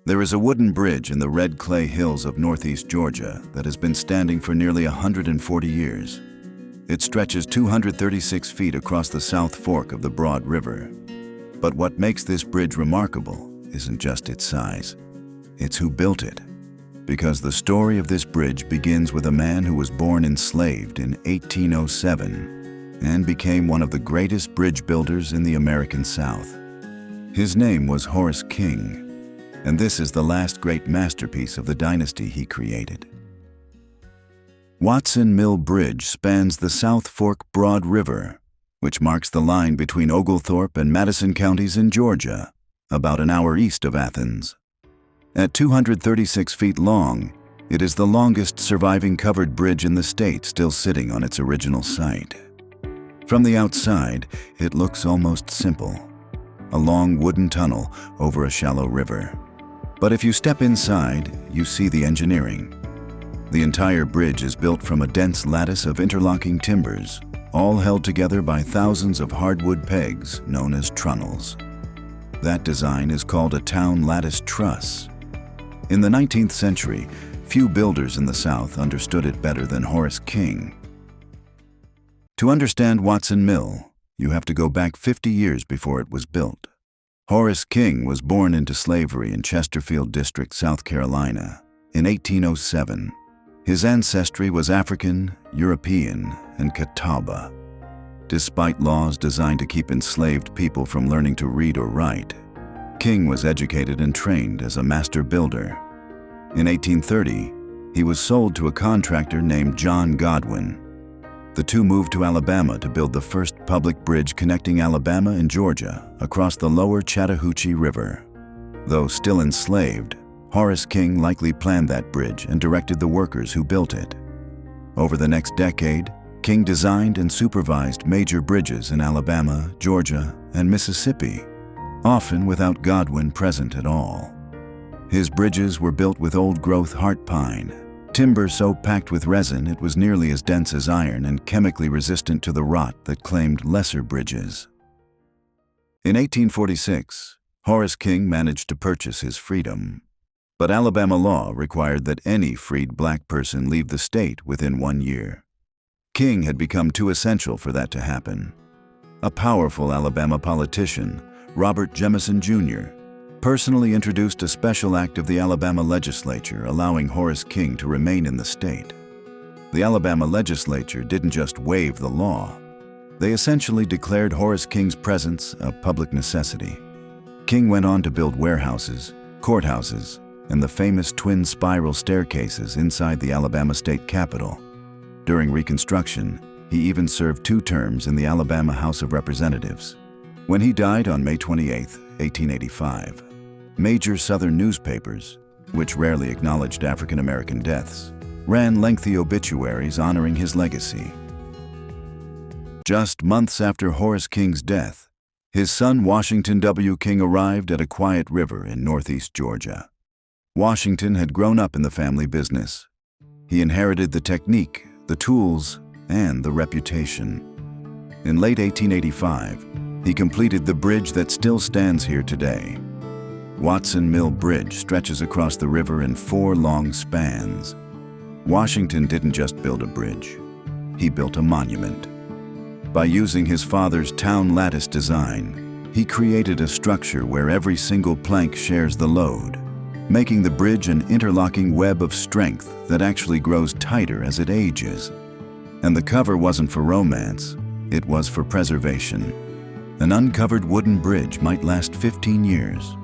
There is a wooden bridge in the red clay hills of northeast Georgia that has been standing for nearly 140 years. It stretches 236 feet across the South Fork of the Broad River. But what makes this bridge remarkable isn't just its size, it's who built it. Because the story of this bridge begins with a man who was born enslaved in 1807 and became one of the greatest bridge builders in the American South. His name was Horace King, and this is the last great masterpiece of the dynasty he created. Watson Mill Bridge spans the South Fork Broad River, which marks the line between Oglethorpe and Madison counties in Georgia, about an hour east of Athens. At 236 feet long, it is the longest surviving covered bridge in the state still sitting on its original site. From the outside, it looks almost simple, a long wooden tunnel over a shallow river. But if you step inside, you see the engineering. The entire bridge is built from a dense lattice of interlocking timbers, all held together by thousands of hardwood pegs known as trunnels. That design is called a town lattice truss. In the 19th century, few builders in the South understood it better than Horace King. To understand Watson Mill, you have to go back 50 years before it was built. Horace King was born into slavery in Chesterfield District, South Carolina, in 1807. His ancestry was African, European, and Catawba. Despite laws designed to keep enslaved people from learning to read or write, King was educated and trained as a master builder. In 1830, he was sold to a contractor named John Godwin. The two moved to Alabama to build the first public bridge connecting Alabama and Georgia across the lower Chattahoochee River. Though still enslaved, Horace King likely planned that bridge and directed the workers who built it. Over the next decade, King designed and supervised major bridges in Alabama, Georgia, and Mississippi, often without Godwin present at all. His bridges were built with old-growth heart pine, timber so packed with resin it was nearly as dense as iron and chemically resistant to the rot that claimed lesser bridges. In 1846, Horace King managed to purchase his freedom. But Alabama law required that any freed black person leave the state within 1 year. King had become too essential for that to happen. A powerful Alabama politician, Robert Jemison Jr., personally introduced a special act of the Alabama Legislature allowing Horace King to remain in the state. The Alabama Legislature didn't just waive the law. They essentially declared Horace King's presence a public necessity. King went on to build warehouses, courthouses, and the famous twin spiral staircases inside the Alabama state capitol. During Reconstruction, he even served 2 terms in the Alabama House of Representatives. When he died on May 28, 1885, major Southern newspapers, which rarely acknowledged African American deaths, ran lengthy obituaries honoring his legacy. Just months after Horace King's death, his son Washington W. King arrived at a quiet river in northeast Georgia. Washington had grown up in the family business. He inherited the technique, the tools, and the reputation. In late 1885, he completed the bridge that still stands here today. Watson Mill Bridge stretches across the river in 4 long spans. Washington didn't just build a bridge, he built a monument. By using his father's town lattice design, he created a structure where every single plank shares the load, making the bridge an interlocking web of strength that actually grows tighter as it ages. And the cover wasn't for romance, it was for preservation. An uncovered wooden bridge might last 15 years.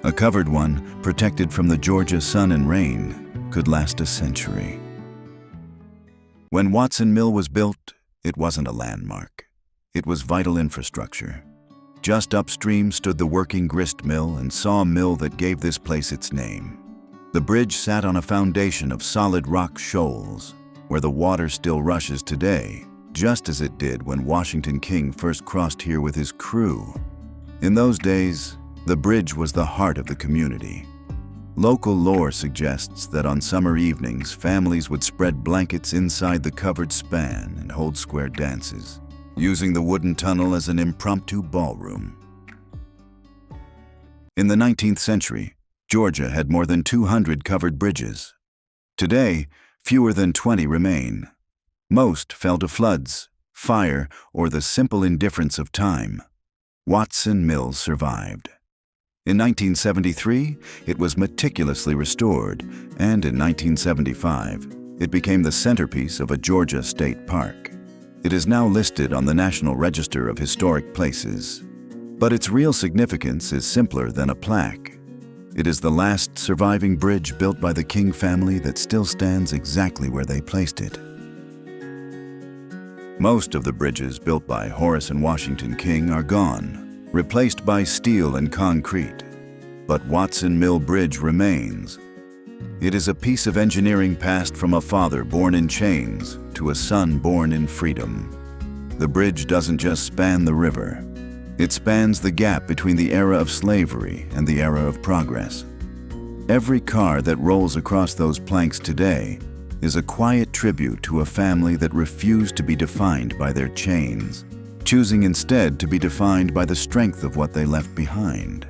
A covered one, protected from the Georgia sun and rain, could last a century. When Watson Mill was built, it wasn't a landmark. It was vital infrastructure. Just upstream stood the working grist mill and saw mill that gave this place its name. The bridge sat on a foundation of solid rock shoals, where the water still rushes today, just as it did when Washington King first crossed here with his crew. In those days, the bridge was the heart of the community. Local lore suggests that on summer evenings, families would spread blankets inside the covered span and hold square dances, using the wooden tunnel as an impromptu ballroom. In the 19th century, Georgia had more than 200 covered bridges. Today, fewer than 20 remain. Most fell to floods, fire, or the simple indifference of time. Watson Mill survived. In 1973, it was meticulously restored, and in 1975, it became the centerpiece of a Georgia state park. It is now listed on the National Register of Historic Places. But its real significance is simpler than a plaque. It is the last surviving bridge built by the King family that still stands exactly where they placed it. Most of the bridges built by Horace and Washington King are gone, replaced by steel and concrete. But Watson Mill Bridge remains. It is a piece of engineering passed from a father born in chains to a son born in freedom. The bridge doesn't just span the river. It spans the gap between the era of slavery and the era of progress. Every car that rolls across those planks today is a quiet tribute to a family that refused to be defined by their chains, choosing instead to be defined by the strength of what they left behind.